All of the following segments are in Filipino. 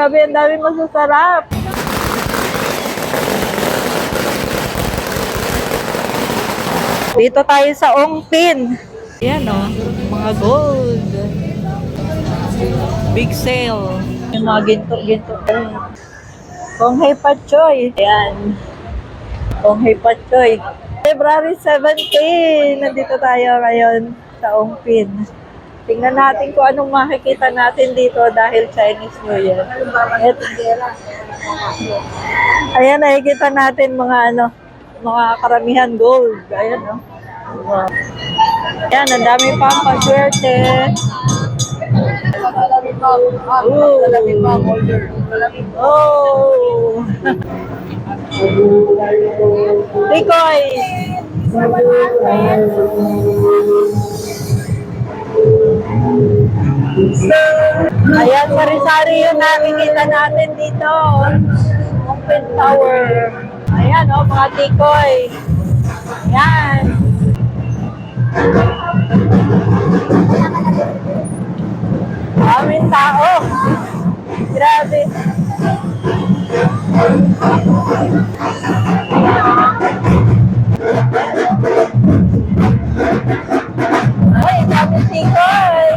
Grabe, ang dami masasarap. Dito tayo sa Ongpin. Yan o, mga gold. Big sale. Yung mga ginto-ginto. Konghei Patchoy. Ayan. Konghei Patchoy. February 17. Nandito tayo ngayon sa Ongpin. Tingnan natin kung anong makikita natin dito dahil Chinese New Year. Ayan, nakikita natin mga mga karamihan gold. Ayan, no? Ayan, ang dami pa ang paswerte. Oh! Tikoy! Ayan, sari-sari yung nakikita natin dito. Open Tower. Ayan, oh, mga tikoy. Ayan. Maraming tao. Grabe. Ay, daming tikoy.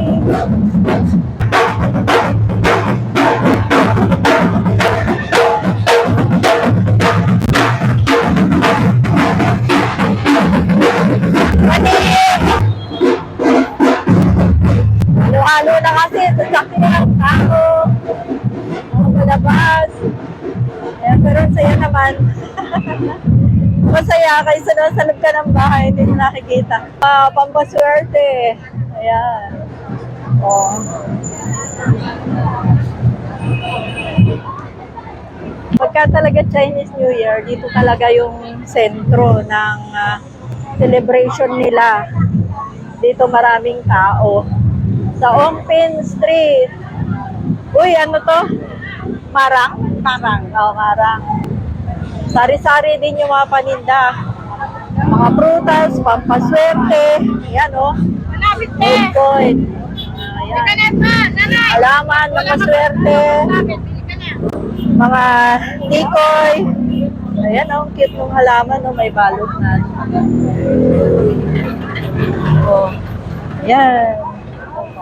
Halo-halo na kasi. Sasakti na ng tao. Mga malabas. Ayan, pero saya naman. Masaya kaysa sa loob ka ng bahay, hindi mo nakikita. Pampaswerte. Ayan. Oh. Pagka talaga Chinese New Year, dito talaga yung sentro ng celebration nila. Dito maraming tao. Sa Ongpin Street. Uy, ano to? Marang? Marang. Oh, marang. Sari-sari din yung mga paninda. Mga prutas, pampaswerte. Ayan, oh. Bitcoin. Ayan. Alaman, mga swerte. Mga tikoy. Ayan, oh. Cute ng halaman, oh. May balot na. Oh. Ayan.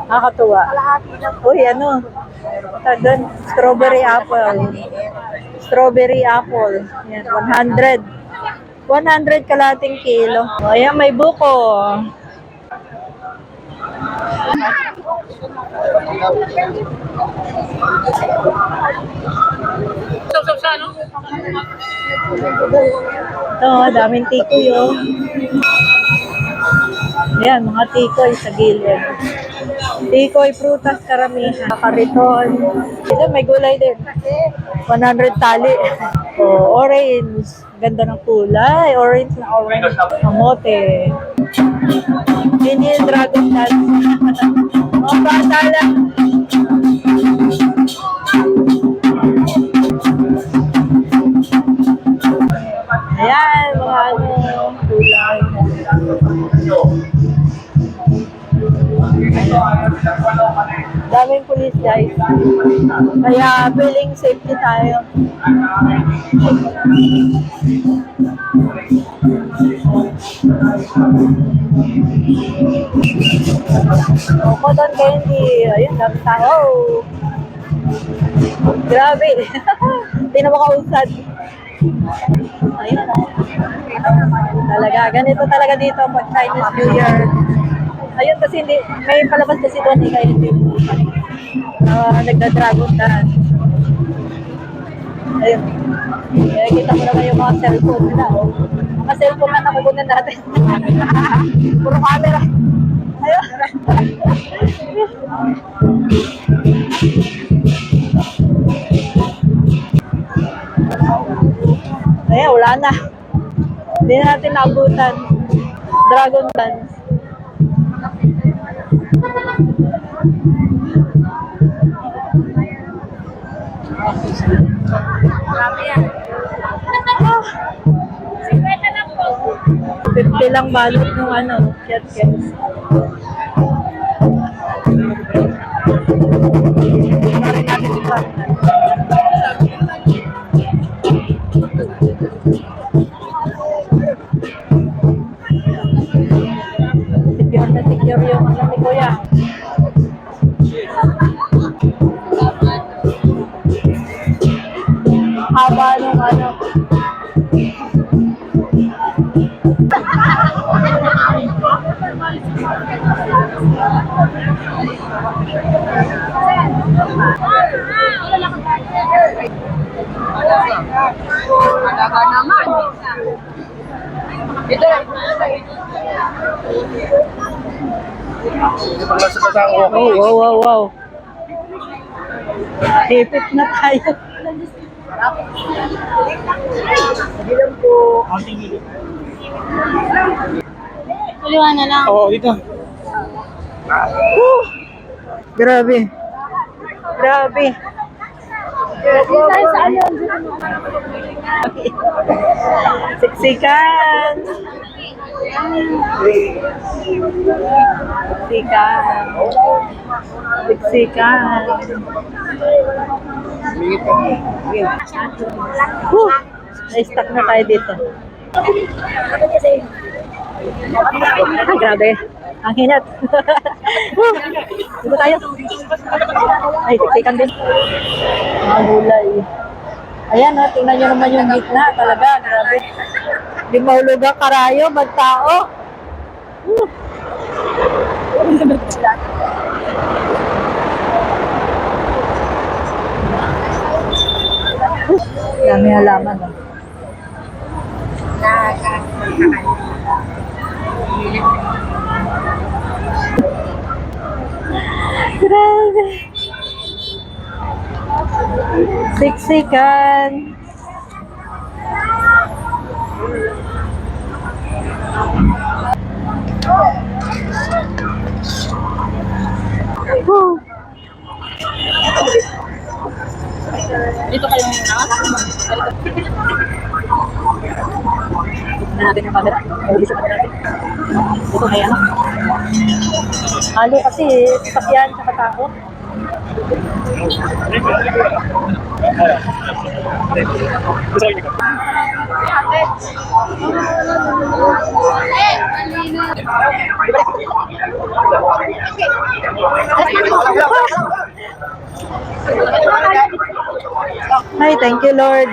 Nakakatuwa. Uy, ano? Doon, strawberry apple. Strawberry apple. Yan, 100. 100 kalating kilo. O, ayan, may buko. Ito, daming tikoy, oh. Ayan, mga tikoy sa gilid. Tikoy, prutas, karamihan. Kariton. Ito, may gulay din. 100 tali. Oh, orange. Ganda ng kulay. Orange na orange. Kamote. Mini dragon dance. Mga bata lang. Ayan, mga kulay. Daming pulis, guys. Kaya feeling safety tayo. Cotton candy. Ayun, dami tao. Grabe. Hindi na makausad. Ayun. Talaga. Ganito talaga dito pag Chinese New Year. Ayun kasi hindi, may palabas kasi doon eh, kaya hindi nagda-dragon dance. Ayun. Kaya kita mo naman yung mga cellphone nila. Oh. Mga cellphone na nakukunan natin. Puro camera. Ayun. Ayun, wala na. Hindi na natin naabutan. Dragon dance. Grabe yan. 50 lang po. 50 lang balot ng ket-kets. Mari natin ito. Secure yung ano ni Kuya. Haba nung ano. Alaga naman. Ito. Oh, wow, wow, wow. Hipit na tayo. Bilang po. Kuliwan na lang. Oo, dito. Grabe. Grabe. Tayo sa ano? Siksikan. Siksikan. Siksikan. Na-stuck na tayo dito. Ah, grabe. Ang hinat. Dito tayo. Ay, siksikan din. Mga gulay. Ayan, oh, tingnan nyo naman yung gitna. Talaga, grabe. Di mahulog ang karayo, magtao. Dami halaman, oh. Grabe. Siksikan. Dito kayo muna. Na natin yung camera. Nabilisan natin natin. Ito may ano. Halo kasi sakyan sa katao. Ay, thank you, Lord.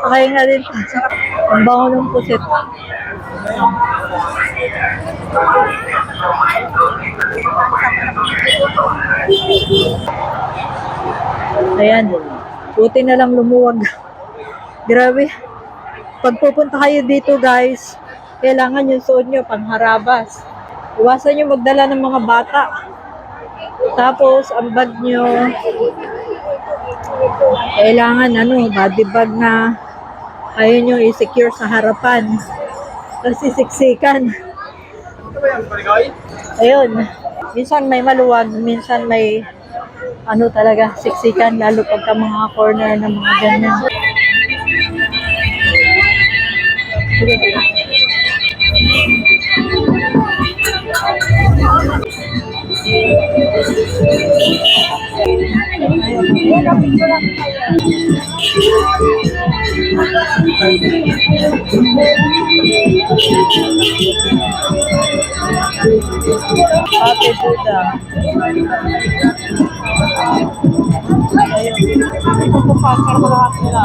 Okay nga din. Ang bango ng pusit. Ayan. Buti na lang lumuwag. Grabe. Pag pupunta kayo dito, guys, kailangan yung suot nyo pangharabas. Iwasan nyo magdala ng mga bata. Tapos, ang bag nyo, kailangan body bag na ayaw nyo i-secure sa harapan. Kasi siksikan. Ayun. Minsan may maluwag, minsan may talaga, siksikan, lalo pagka mga corner ng mga ganyan. Ate Buddha. Ayun. Ito po pa, karamahan nila.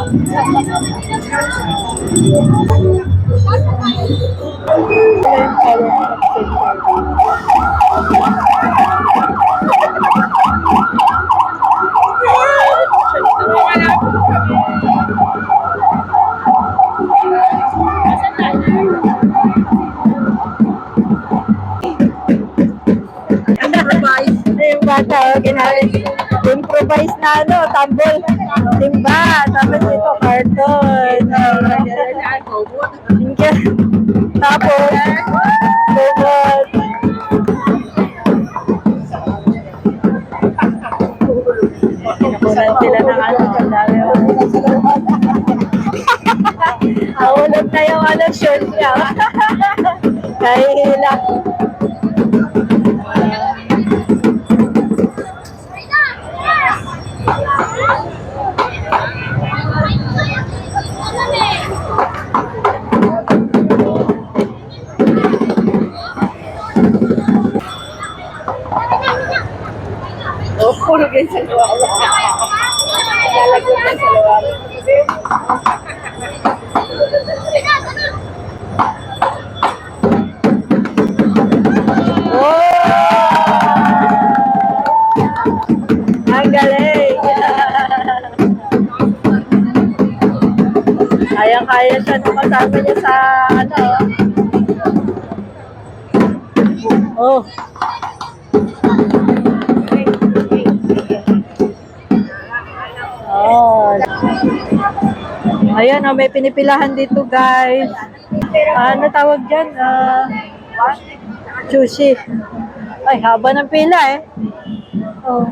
Yung bata, improvise na tambol, timba, tapos ito, carton. Tapos, bubot. Nakunan sila ng Nahulog na yung shirt niya. Kahihila. din sa luwala. Lalagyan din sa luwala. Oh! Ang galing! Kaya-kaya siya nung kasama niya sa ano. Oh. Oh. Ayan, oh, may pinipilahan dito, guys. Ano tawag dyan? Sushi. Ay, haba ng pila eh. Oh.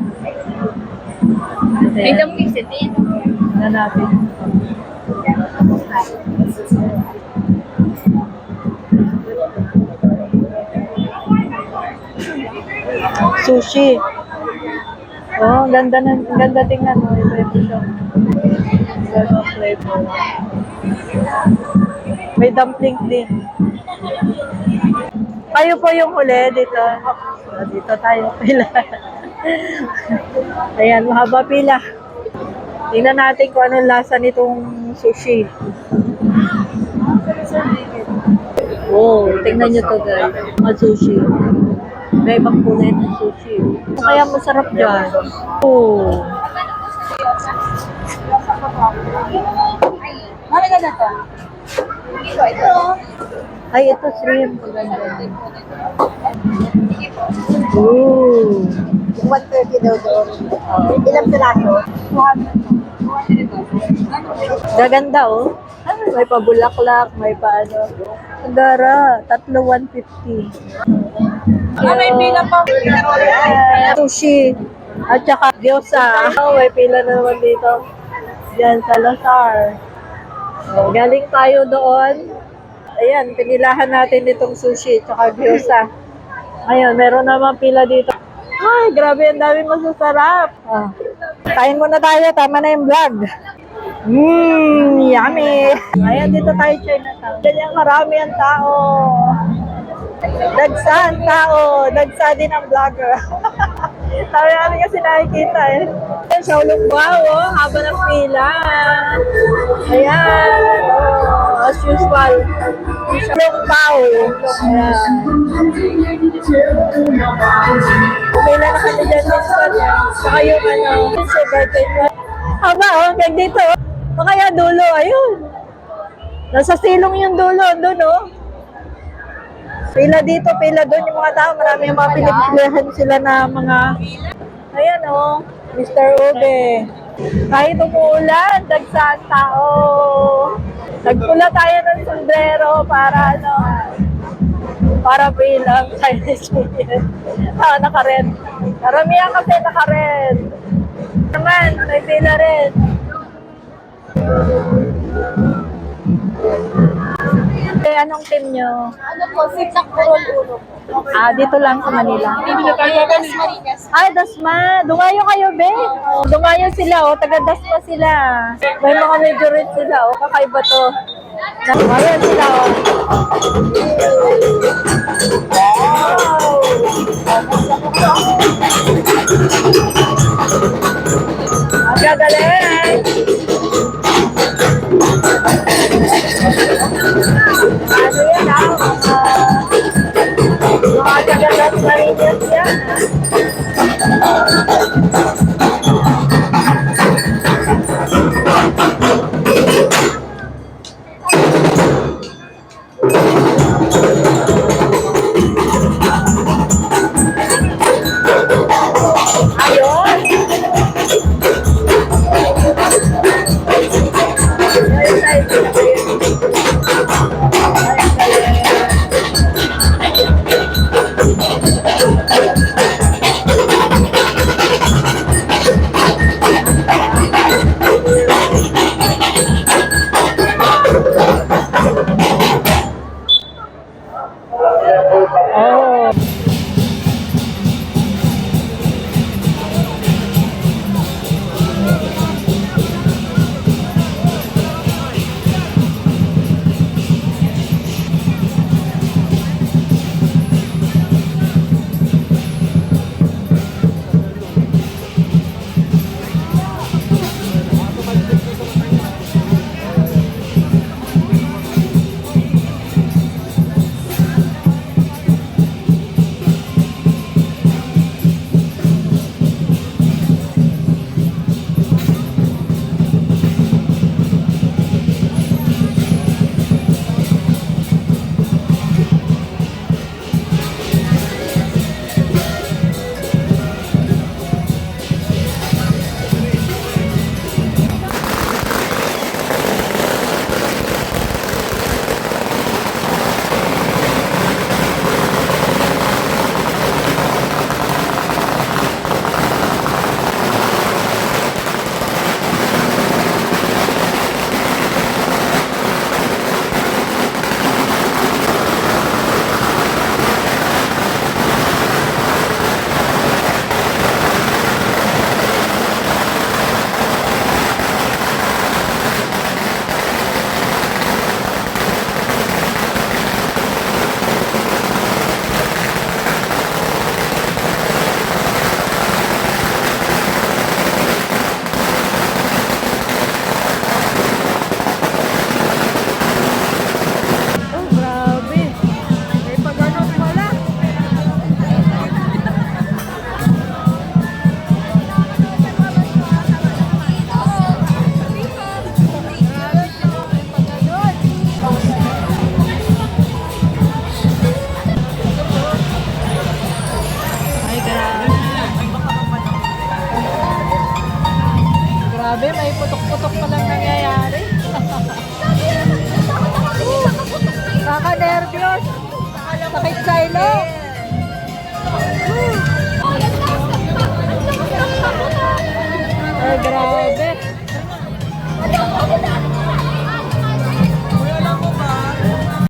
May dumpling set din. Ano natin? Sushi. Oh, ganda tingnan mo. Ito siya. Ganda flavor. May dumpling din. Kayo po yung huli dito. Dito tayo pila. Ayan, mahaba pila. Tingnan natin kung anong lasa nitong sushi. Oh, tingnan nyo to guys. Mga sushi. May ibang kulay ng sushi. Kaya masarap dyan. Oh. Mami ka na to? Ito. Ay, ito shrimp. Ooh. 130 daw doon. Ilang piraso? 200. Gaganda oh. May pa-bulaklak, may pa-ano. Agara, 150. May pila pa. Sushi. At saka gyoza. Oh, may pila na naman dito. Diyan sa Lazar. Oh, galing tayo doon. Ayan, pinilahan natin itong sushi at saka gyoza. Ngayon, meron naman pila dito. Ay, grabe, ang dami masasarap. Ah. Kain muna tayo, tama na yung vlog. Yummy! Ayan, dito tayo Chinatown. Ganyan karami ang tao. Dagsa ang tao. Dagsa din ang vlogger. Sabi namin kasi nakikita eh. Shaolong Bao, oh, haba ng pila. Ayan. Oh, as usual. Shaolong Bao. Ayan. Pumila na kami dyan minsan. Saka yung ano, sugar cane. Haba, oh, hanggang dito. O kaya dulo, ayun. Nasa silong yung dulo, doon, oh. Pila dito, pila doon yung mga tao. Marami yung mga pinipilihan sila na mga... Ayan, oh. Mr. Ube. Kahit umuulan, dagsaan tao. Nagpula tayo ng sombrero para, ano, para bilang Chinese New Year. Naka-red. Karamihan kasi naka-red. Naman, may pila rin. Okay, anong team nyo? Ano po? Sitak Purol Uno po. Dito lang sa Manila. Das Marinas. Ay, Dasma. Dungayo kayo, be. Dungayo sila, oh. Taga Dasma sila. May mga medyo rin sila, oh. Kakaiba to. Ayan sila, oh. Wow! Ang gagaling! Ano yan, mga taga-Das Marinas yan,